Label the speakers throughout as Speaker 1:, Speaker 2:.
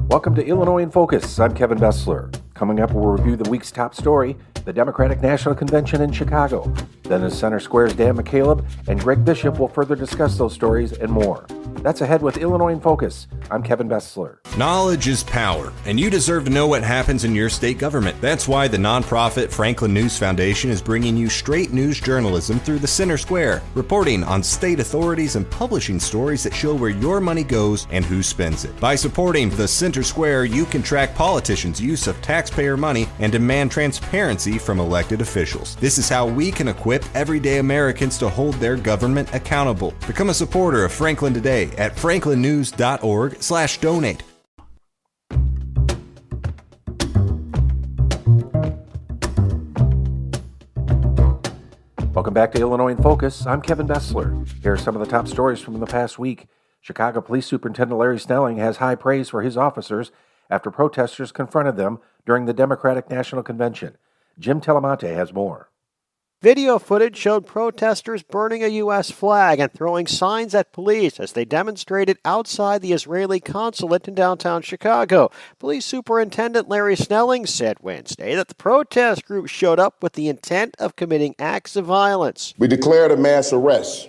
Speaker 1: Welcome to Illinois in Focus. I'm Kevin Bessler. Coming up, we'll review the week's top story, the Democratic National Convention in Chicago. Then as Center Square's Dan McCaleb and Greg Bishop will further discuss those stories and more. That's ahead with Illinois in Focus. I'm Kevin Bessler.
Speaker 2: Knowledge is power, and you deserve to know what happens in your state government. That's why the nonprofit Franklin News Foundation is bringing you straight news journalism through the Center Square, reporting on state authorities and publishing stories that show where your money goes and who spends it. By supporting the Center Square, you can track politicians' use of taxpayer money and demand transparency from elected officials. This is how we can equip everyday Americans to hold their government accountable. Become a supporter of Franklin today at franklinnews.org/donate.
Speaker 1: Welcome back to Illinois in Focus. I'm Kevin Bessler. Here are some of the top stories from the past week. Chicago Police Superintendent Larry Snelling has high praise for his officers after protesters confronted them during the Democratic National Convention. Jim Telemonte has more.
Speaker 3: Video footage showed protesters burning a U.S. flag and throwing signs at police as they demonstrated outside the Israeli consulate in downtown Chicago. Police Superintendent Larry Snelling said Wednesday that the protest group showed up with the intent of committing acts of violence.
Speaker 4: We declared a mass arrest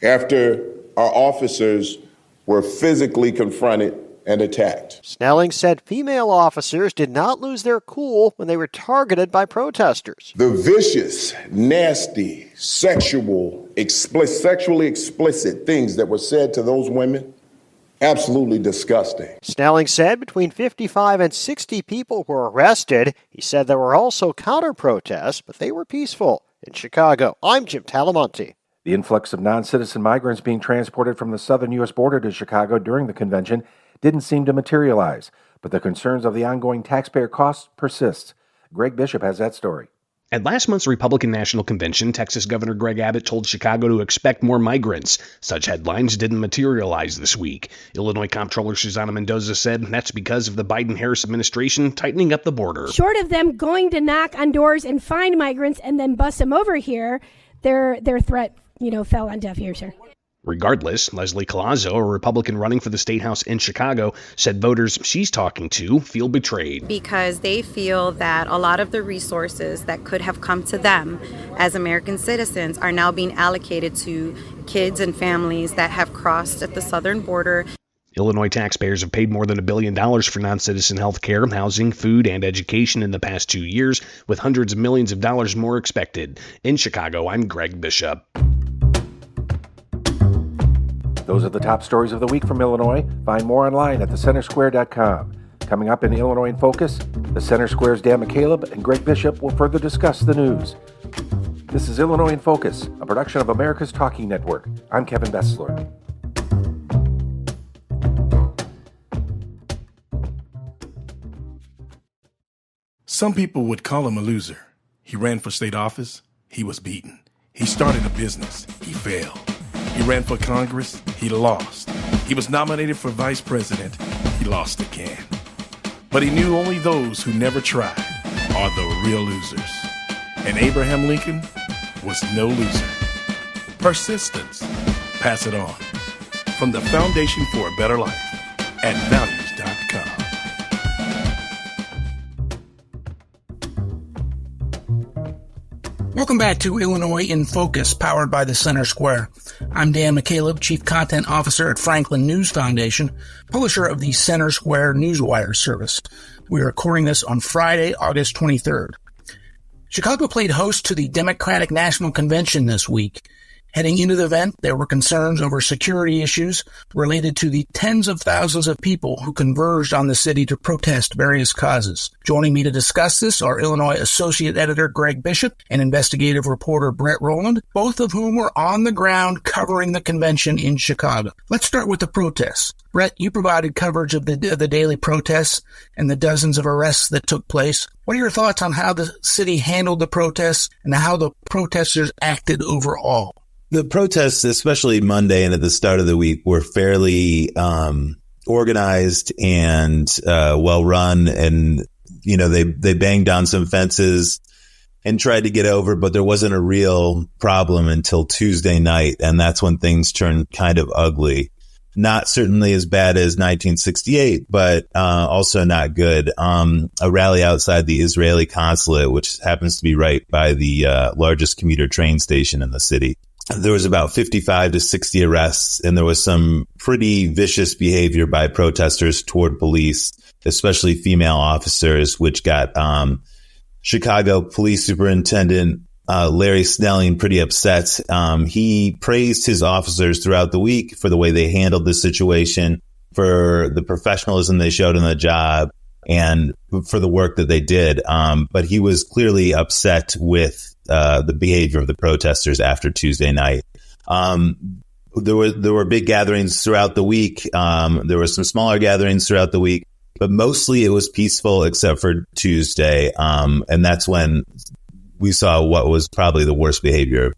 Speaker 4: after our officers were physically confronted and attacked.
Speaker 3: Snelling said female officers did not lose their cool when they were targeted by protesters.
Speaker 4: The vicious, nasty, sexually explicit things that were said to those women, absolutely disgusting.
Speaker 3: Snelling said between 55 and 60 people were arrested. He said there were also counter-protests, but they were peaceful. In Chicago, I'm Jim Talamonte.
Speaker 1: The influx of non-citizen migrants being transported from the southern U.S. border to Chicago during the convention didn't seem to materialize, but the concerns of the ongoing taxpayer costs persist. Greg Bishop has that story.
Speaker 5: At last month's Republican National Convention, Texas Governor Greg Abbott told Chicago to expect more migrants. Such headlines didn't materialize this week. Illinois Comptroller Susana Mendoza said that's because of the Biden-Harris administration tightening up the border.
Speaker 6: Short of them going to knock on doors and find migrants and then bust them over here, their threat, fell on deaf ears here.
Speaker 5: Regardless, Leslie Collazo, a Republican running for the State House in Chicago, said voters she's talking to feel betrayed.
Speaker 7: Because they feel that a lot of the resources that could have come to them as American citizens are now being allocated to kids and families that have crossed at the southern border.
Speaker 5: Illinois taxpayers have paid more than $1 billion for non-citizen health care, housing, food, and education in the past 2 years, with hundreds of millions of dollars more expected. In Chicago, I'm Greg Bishop.
Speaker 1: Those are the top stories of the week from Illinois. Find more online at thecentersquare.com. Coming up in Illinois in Focus, the Center Square's Dan McCaleb and Greg Bishop will further discuss the news. This is Illinois in Focus, a production of America's Talking Network. I'm Kevin Bessler.
Speaker 8: Some people would call him a loser. He ran for state office. He was beaten. He started a business. He failed. He ran for Congress. He lost. He was nominated for vice president. He lost again. But he knew only those who never tried are the real losers. And Abraham Lincoln was no loser. Persistence. Pass it on. From the Foundation for a Better Life at values.com.
Speaker 9: Welcome back to Illinois in Focus, powered by the Center Square. I'm Dan McCaleb, Chief Content Officer at Franklin News Foundation, publisher of the Center Square Newswire service. We are recording this on Friday, August 23rd. Chicago played host to the Democratic National Convention this week. Heading into the event, there were concerns over security issues related to the tens of thousands of people who converged on the city to protest various causes. Joining me to discuss this are Illinois Associate Editor Greg Bishop and investigative reporter Brett Rowland, both of whom were on the ground covering the convention in Chicago. Let's start with the protests. Brett, you provided coverage of the daily protests and the dozens of arrests that took place. What are your thoughts on how the city handled the protests and how the protesters acted overall?
Speaker 10: The protests, especially Monday and at the start of the week, were fairly organized and well run. And, they banged on some fences and tried to get over, but there wasn't a real problem until Tuesday night. And that's when things turned kind of ugly. Not certainly as bad as 1968, but also not good. A rally outside the Israeli consulate, which happens to be right by the largest commuter train station in the city. There was about 55 to 60 arrests, and there was some pretty vicious behavior by protesters toward police, especially female officers, which got Chicago Police Superintendent Larry Snelling pretty upset. He praised his officers throughout the week for the way they handled the situation, for the professionalism they showed in the job, and for the work that they did. But he was clearly upset with the behavior of the protesters after Tuesday night. There were big gatherings throughout the week. There were some smaller gatherings throughout the week, but mostly it was peaceful except for Tuesday. And that's when we saw what was probably the worst behavior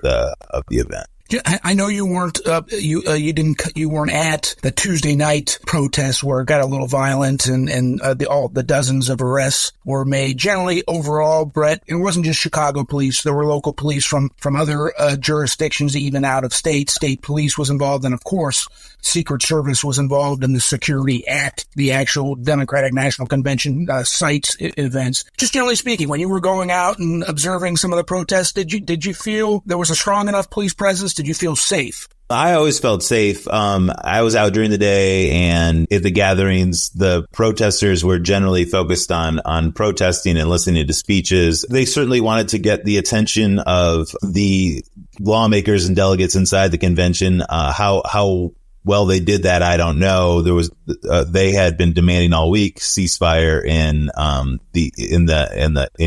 Speaker 10: of the event.
Speaker 9: I know you weren't you weren't at the Tuesday night protest where it got a little violent and all the dozens of arrests were made. Generally, overall, Brett, it wasn't just Chicago police. There were local police from other jurisdictions, even out of state. State police was involved, and of course, Secret Service was involved in the security at the actual Democratic National Convention sites events. Just generally speaking, when you were going out and observing some of the protests, did you feel there was a strong enough police presence? Did you feel safe?
Speaker 10: I always felt safe. I was out during the day, and at the gatherings, the protesters were generally focused on protesting and listening to speeches. They certainly wanted to get the attention of the lawmakers and delegates inside the convention. How well they did that, I don't know. They had been demanding all week ceasefire in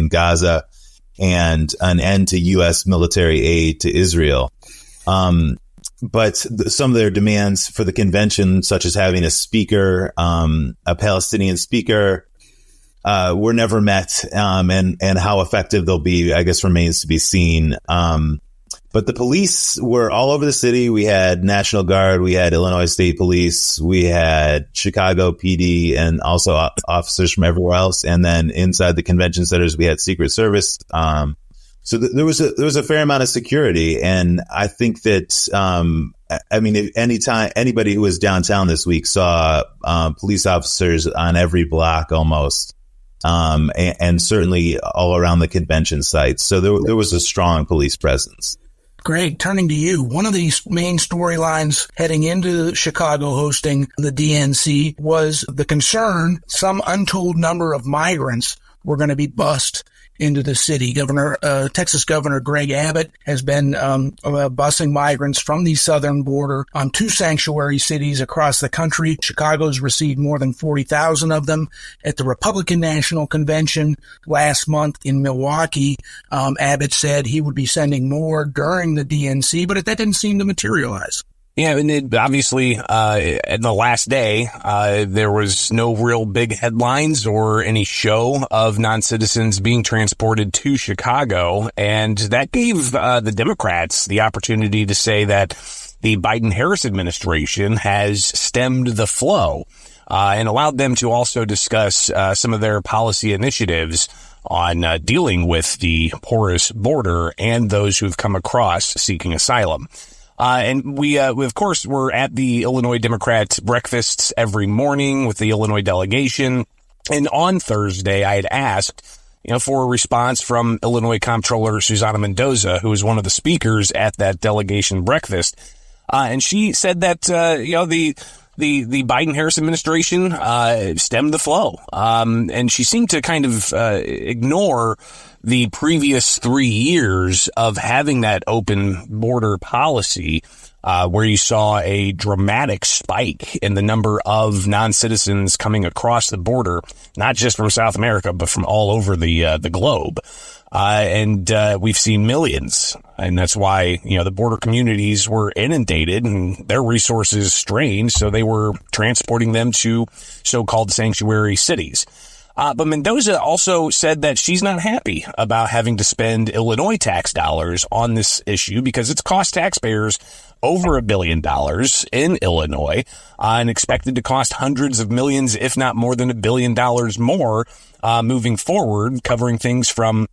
Speaker 10: Gaza and an end to U.S. military aid to Israel. But some of their demands for the convention, such as having a speaker, a Palestinian speaker, were never met. And how effective they'll be, I guess, remains to be seen. But the police were all over the city. We had National Guard, we had Illinois State Police, we had Chicago PD, and also officers from everywhere else. And then inside the convention centers, we had Secret Service. So there was a fair amount of security, and I think that if anybody who was downtown this week saw police officers on every block almost, and certainly all around the convention sites. So there was a strong police presence.
Speaker 9: Greg, turning to you, one of these main storylines heading into Chicago hosting the DNC was the concern some untold number of migrants were going to be bussed into the city. Texas Governor Greg Abbott has been busing migrants from the southern border on 2 sanctuary cities across the country. Chicago's received more than 40,000 of them. At the Republican National Convention last month in Milwaukee, Abbott said he would be sending more during the DNC, but that didn't seem to materialize.
Speaker 5: Yeah, and obviously, in the last day, there was no real big headlines or any show of non-citizens being transported to Chicago. And that gave the Democrats the opportunity to say that the Biden-Harris administration has stemmed the flow and allowed them to also discuss some of their policy initiatives on dealing with the porous border and those who've come across seeking asylum. And we of course, were at the Illinois Democrats breakfasts every morning with the Illinois delegation. And on Thursday, I had asked, for a response from Illinois Comptroller Susana Mendoza, who was one of the speakers at that delegation breakfast. And she said that, the Biden-Harris administration stemmed the flow. And she seemed to kind of ignore the previous 3 years of having that open border policy, where you saw a dramatic spike in the number of non-citizens coming across the border, not just from South America, but from all over the globe. And we've seen millions. And that's why, the border communities were inundated and their resources strained. So they were transporting them to so-called sanctuary cities. But Mendoza also said that she's not happy about having to spend Illinois tax dollars on this issue because it's cost taxpayers over $1 billion in Illinois and expected to cost hundreds of millions, if not more than $1 billion more moving forward, covering things from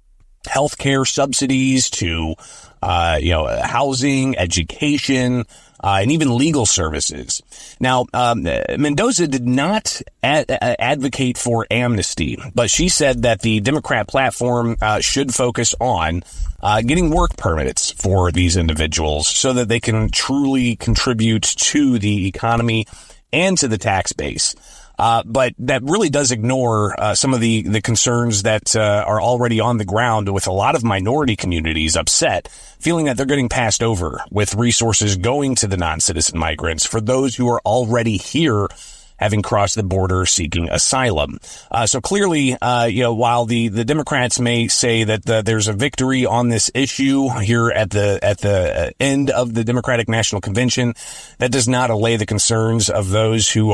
Speaker 5: healthcare subsidies to, housing, education, and even legal services. Now, Mendoza did not advocate for amnesty, but she said that the Democrat platform should focus on getting work permits for these individuals so that they can truly contribute to the economy and to the tax base. But that really does ignore some of the concerns that are already on the ground with a lot of minority communities upset, feeling that they're getting passed over with resources going to the non-citizen migrants for those who are already here having crossed the border seeking asylum. So clearly, while the Democrats may say that there's a victory on this issue here at the end of the Democratic National Convention, that does not allay the concerns of those who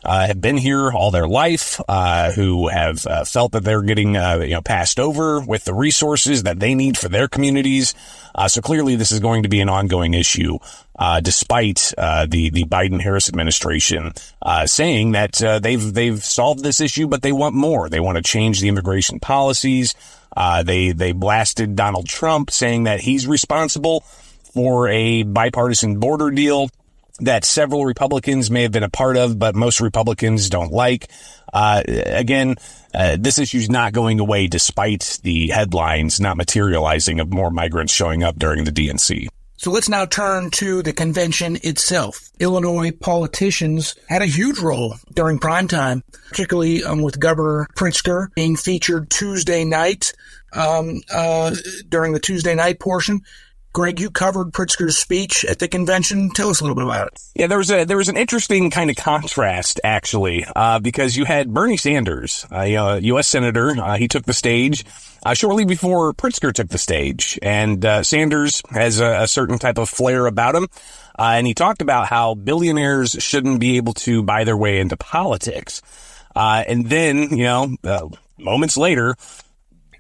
Speaker 5: have been here all their life, who have felt that they're getting passed over with the resources that they need for their communities. So clearly, this is going to be an ongoing issue, despite the Biden-Harris administration saying that they've solved this issue, but they want more. They want to change the immigration policies. They blasted Donald Trump, saying that he's responsible for a bipartisan border deal that several Republicans may have been a part of, but most Republicans don't like. This issue is not going away despite the headlines not materializing of more migrants showing up during the DNC.
Speaker 9: So let's now turn to the convention itself. Illinois politicians had a huge role during primetime, particularly with Governor Pritzker being featured Tuesday night, during the Tuesday night portion. Greg, you covered Pritzker's speech at the convention. Tell us a little bit about it.
Speaker 5: Yeah, there was an interesting kind of contrast, actually, because you had Bernie Sanders, a U.S. Senator. He took the stage shortly before Pritzker took the stage. And Sanders has a certain type of flair about him. And he talked about how billionaires shouldn't be able to buy their way into politics. And then, moments later,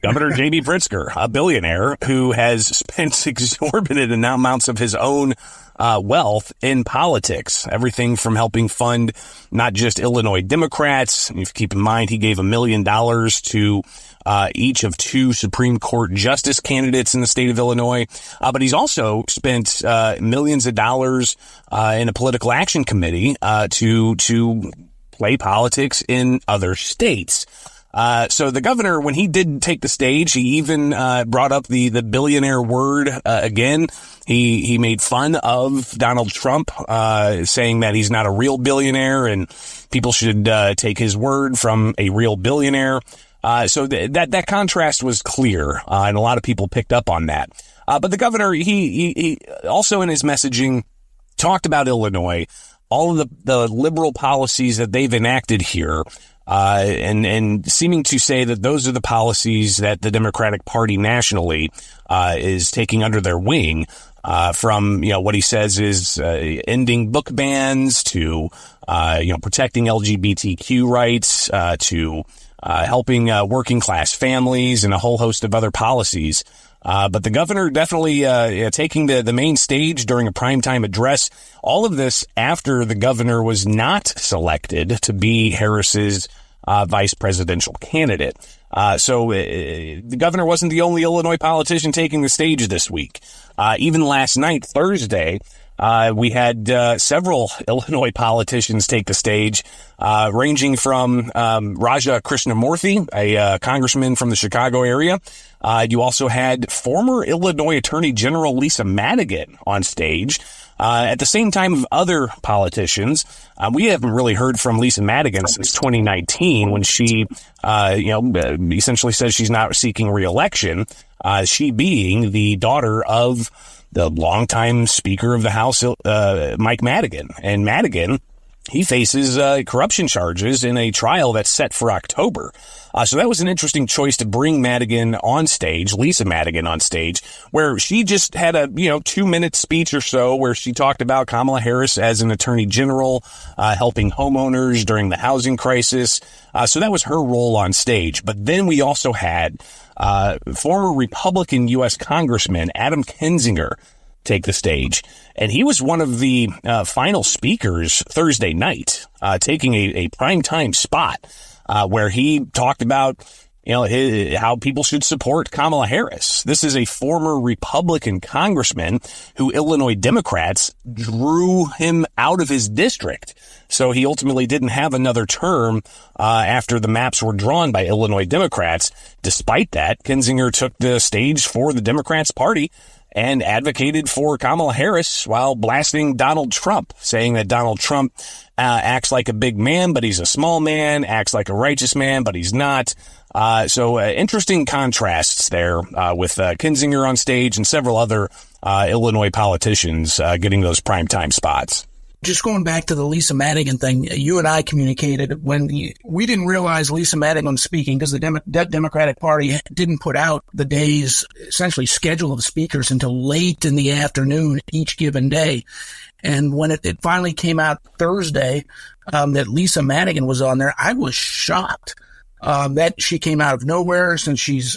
Speaker 5: Governor J.B. Pritzker, a billionaire who has spent exorbitant amounts of his own wealth in politics, everything from helping fund not just Illinois Democrats. If you keep in mind, he gave $1 million to each of 2 Supreme Court justice candidates in the state of Illinois. But he's also spent millions of dollars in a political action committee to play politics in other states. So the governor, when he did take the stage, he even brought up the billionaire word again. He made fun of Donald Trump, saying that he's not a real billionaire and people should take his word from a real billionaire. So that contrast was clear, and a lot of people picked up on that. But the governor, he also in his messaging talked about Illinois, all of the liberal policies that they've enacted here. And seeming to say that those are the policies that the Democratic Party nationally is taking under their wing, from what he says is ending book bans to protecting LGBTQ rights, to helping working class families and a whole host of other policies. But the governor definitely taking the main stage during a primetime address. All of this after the governor was not selected to be Harris's vice presidential candidate. So the governor wasn't the only Illinois politician taking the stage this week. Even last night, Thursday, we had several Illinois politicians take the stage, ranging from Raja Krishnamurthy, a congressman from the Chicago area. You also had former Illinois Attorney General Lisa Madigan on stage. At the same time of other politicians, we haven't really heard from Lisa Madigan since 2019 when she, essentially says she's not seeking re-election, she being the daughter of the longtime Speaker of the House, Mike Madigan. And Madigan, he faces corruption charges in a trial that's set for October. So that was an interesting choice to bring Madigan on stage, Lisa Madigan on stage, where she just had a 2-minute speech or so where she talked about Kamala Harris as an attorney general, helping homeowners during the housing crisis. So that was her role on stage. But then we also had former Republican U.S. Congressman Adam Kinzinger take the stage. And he was one of the final speakers Thursday night, taking a primetime spot where he talked about how people should support Kamala Harris. This is a former Republican congressman who Illinois Democrats drew him out of his district. So he ultimately didn't have another term after the maps were drawn by Illinois Democrats. Despite that, Kinzinger took the stage for the Democrats party and advocated for Kamala Harris while blasting Donald Trump, saying that Donald Trump acts like a big man, but he's a small man, acts like a righteous man, but he's not. So interesting contrasts there with Kinzinger on stage and several other Illinois politicians getting those primetime spots.
Speaker 9: Just going back to the Lisa Madigan thing, you and I communicated when we didn't realize Lisa Madigan was speaking because the Democratic Party didn't put out the day's essentially schedule of speakers until late in the afternoon each given day. And when it finally came out Thursday that Lisa Madigan was on there, I was shocked that she came out of nowhere since she's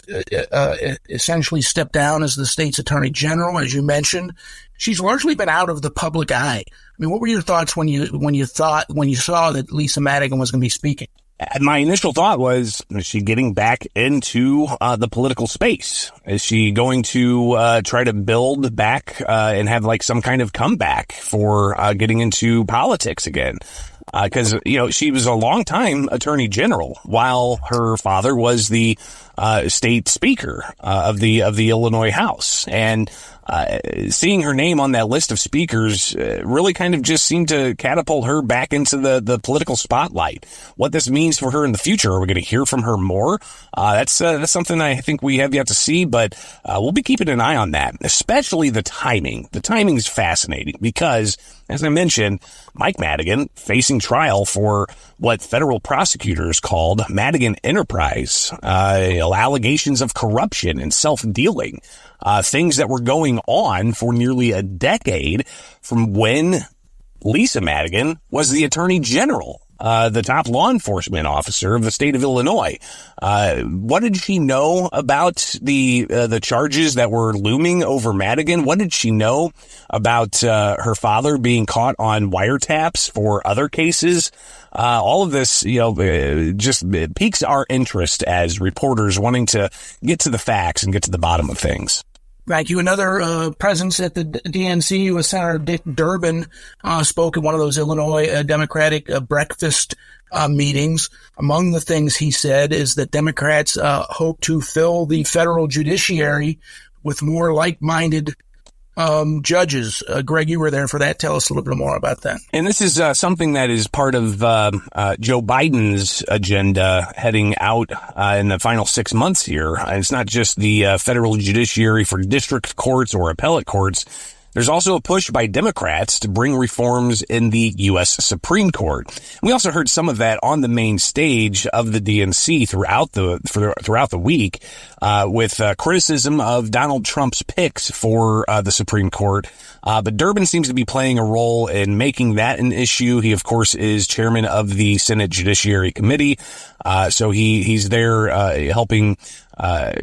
Speaker 9: essentially stepped down as the state's attorney general, as you mentioned. She's largely been out of the public eye. I mean, what were your thoughts when you saw that Lisa Madigan was going to be speaking?
Speaker 5: My initial thought was, is she getting back into the political space? Is she going to try to build back and have like some kind of comeback for getting into politics again? Because, she was a longtime attorney general while her father was the state speaker of the Illinois House. And seeing her name on that list of speakers really kind of just seemed to catapult her back into the political spotlight. What this means for her in the future, are we going to hear from her more? That's something I think we have yet to see, but we'll be keeping an eye on that, especially the timing. The timing is fascinating because, as I mentioned, Mike Madigan facing trial for what federal prosecutors called Madigan Enterprise, allegations of corruption and self-dealing, things that were going on for nearly a decade from when Lisa Madigan was the attorney general, the top law enforcement officer of the state of Illinois. What did she know about the charges that were looming over Madigan? What did she know about her father being caught on wiretaps for other cases? All of this, just piques our interest as reporters wanting to get to the facts and get to the bottom of things.
Speaker 9: Thank you. Another presence at the DNC was Senator Dick Durbin, spoke at one of those Illinois Democratic breakfast meetings. Among the things he said is that Democrats hope to fill the federal judiciary with more like-minded judges. Greg, you were there for that. Tell us a little bit more about that.
Speaker 5: And this is something that is part of Joe Biden's agenda heading out in the final 6 months here. It's not just the federal judiciary for district courts or appellate courts. There's also a push by Democrats to bring reforms in the U.S. Supreme Court. We also heard some of that on the main stage of the DNC throughout the week, with criticism of Donald Trump's picks for the Supreme Court. But Durbin seems to be playing a role in making that an issue. He, of course, is chairman of the Senate Judiciary Committee. So he's there helping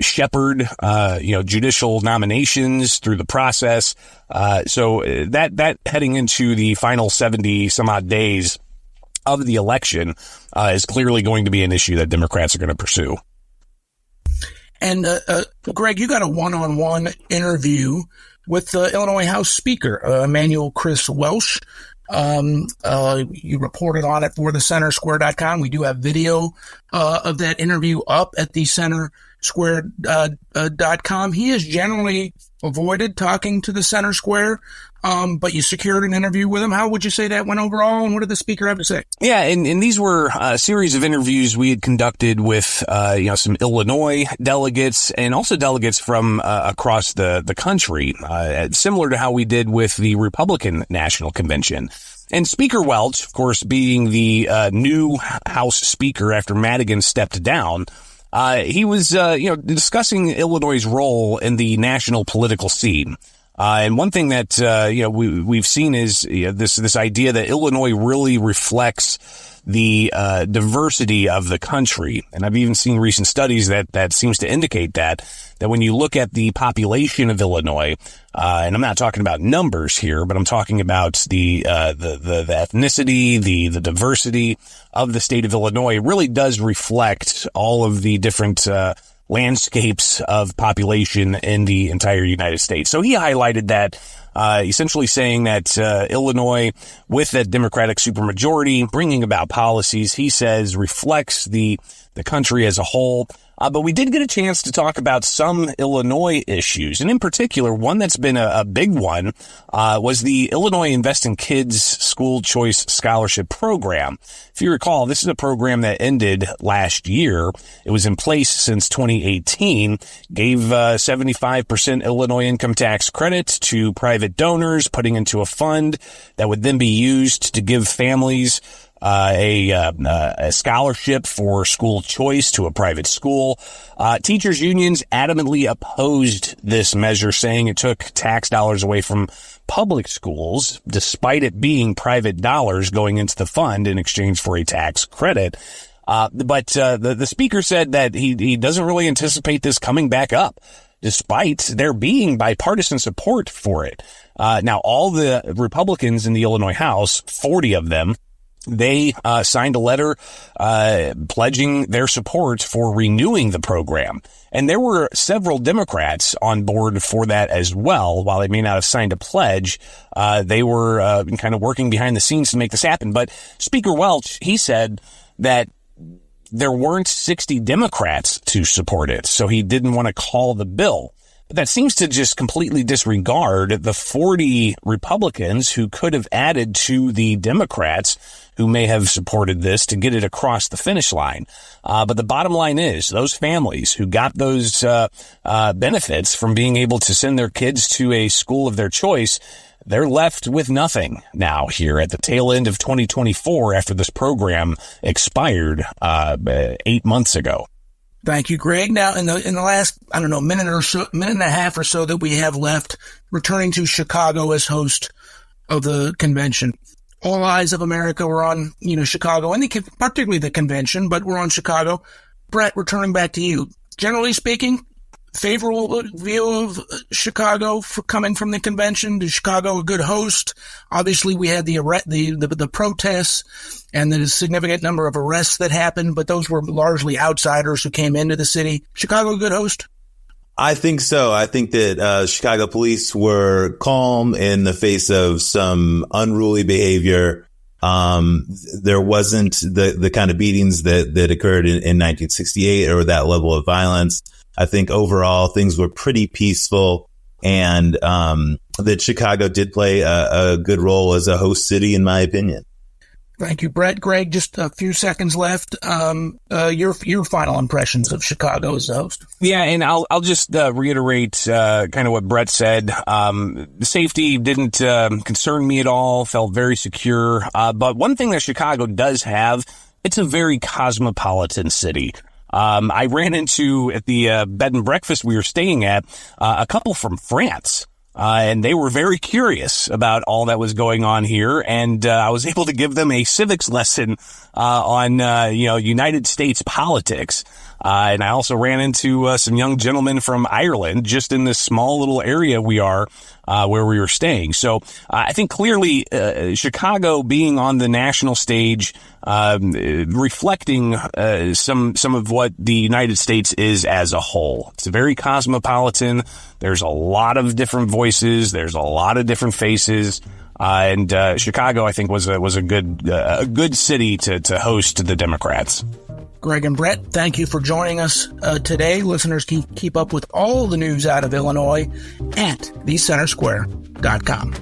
Speaker 5: shepherd judicial nominations through the process. So that heading into the final 70 some odd days of the election is clearly going to be an issue that Democrats are going to pursue.
Speaker 9: And Greg, you got a one-on-one interview with the Illinois House Speaker, Emanuel Chris Welsh. You reported on it for the CenterSquare.com. We do have video of that interview up at the CenterSquare.com. He has generally avoided talking to the Center Square, but you secured an interview with him. How would you say that went overall, and what did the speaker have to say?
Speaker 5: Yeah, and these were a series of interviews we had conducted with some Illinois delegates and also delegates from across the country, similar to how we did with the Republican National Convention. And Speaker Welch, of course, being the new House Speaker after Madigan stepped down, he was, discussing Illinois' role in the national political scene. And one thing that, we've seen is this idea that Illinois really reflects the diversity of the country. And I've even seen recent studies that seems to indicate that when you look at the population of Illinois, and I'm not talking about numbers here, but I'm talking about the ethnicity, the diversity of the state of Illinois, it really does reflect all of the different landscapes of population in the entire United States. So he highlighted that, essentially saying that Illinois, with that Democratic supermajority, bringing about policies, he says, reflects the country as a whole. But we did get a chance to talk about some Illinois issues. And in particular, one that's been a big one was the Illinois Invest in Kids School Choice Scholarship Program. If you recall, this is a program that ended last year. It was in place since 2018, gave 75% Illinois income tax credit to private donors, putting into a fund that would then be used to give families a scholarship for school choice to a private school. Teachers unions adamantly opposed this measure, saying it took tax dollars away from public schools, despite it being private dollars going into the fund in exchange for a tax credit. But the speaker said that he doesn't really anticipate this coming back up, despite there being bipartisan support for it. Now, all the Republicans in the Illinois House, 40 of them, they signed a letter pledging their support for renewing the program. And there were several Democrats on board for that as well. While they may not have signed a pledge, they were kind of working behind the scenes to make this happen. But Speaker Welch, he said that there weren't 60 Democrats to support it, so he didn't want to call the bill. But that seems to just completely disregard the 40 Republicans who could have added to the Democrats who may have supported this to get it across the finish line. But the bottom line is those families who got those benefits from being able to send their kids to a school of their choice, they're left with nothing now here at the tail end of 2024 after this program expired 8 months ago.
Speaker 9: Thank you, Greg. Now, in the last, minute and a half or so that we have left, returning to Chicago as host of the convention. All eyes of America were on, Chicago, and particularly the convention, but we're on Chicago. Brett, returning back to you. Generally speaking, favorable view of Chicago for coming from the convention? Is Chicago a good host? Obviously, we had the protests and the significant number of arrests that happened, but those were largely outsiders who came into the city. Chicago a good host?
Speaker 10: I think so. I think that Chicago police were calm in the face of some unruly behavior. There wasn't the kind of beatings that occurred in 1968 or that level of violence. I think overall things were pretty peaceful, and that Chicago did play a good role as a host city, in my opinion.
Speaker 9: Thank you, Brett. Greg, just a few seconds left. Your final impressions of Chicago as a host.
Speaker 5: Yeah, and I'll just reiterate kind of what Brett said. The safety didn't concern me at all. Felt very secure. But one thing that Chicago does have, it's a very cosmopolitan city. I ran into at the bed and breakfast we were staying at a couple from France. And they were very curious about all that was going on here. And I was able to give them a civics lesson on United States politics. And I also ran into some young gentlemen from Ireland just in this small little area we are where we were staying. So I think clearly Chicago being on the national stage, reflecting some of what the United States is as a whole. It's very cosmopolitan. There's a lot of different voices. There's a lot of different faces. And Chicago, I think, was a good city to host the Democrats.
Speaker 9: Greg and Brett, thank you for joining us today. Listeners can keep up with all the news out of Illinois at thecentersquare.com.